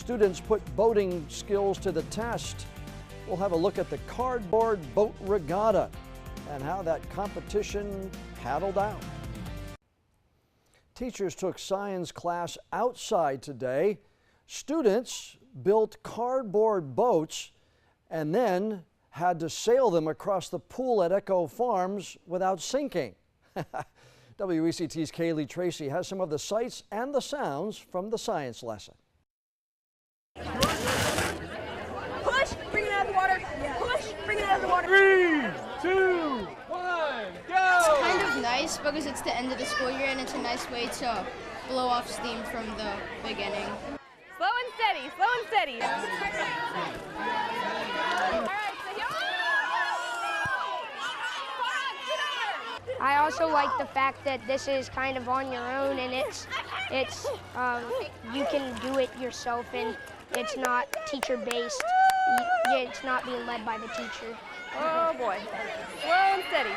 students put boating skills to the test. We'll have a look at the cardboard boat regatta and how that competition paddled out. Teachers took science class outside today. Students built cardboard boats and then had to sail them across the pool at Echo Farms without sinking. WECT's Kaylee Tracy has some of the sights and the sounds from the science lesson. Push, bring it out of the water. Push, bring it out of the water. 3, 2, 1, go! It's kind of nice because it's the end of the school year and it's a nice way to blow off steam from the beginning. Slow and steady, slow and steady. All right, so here. I also like the fact that this is kind of on your own, and you can do it yourself, and it's not teacher-based. It's not being led by the teacher. Oh boy. Slow and steady.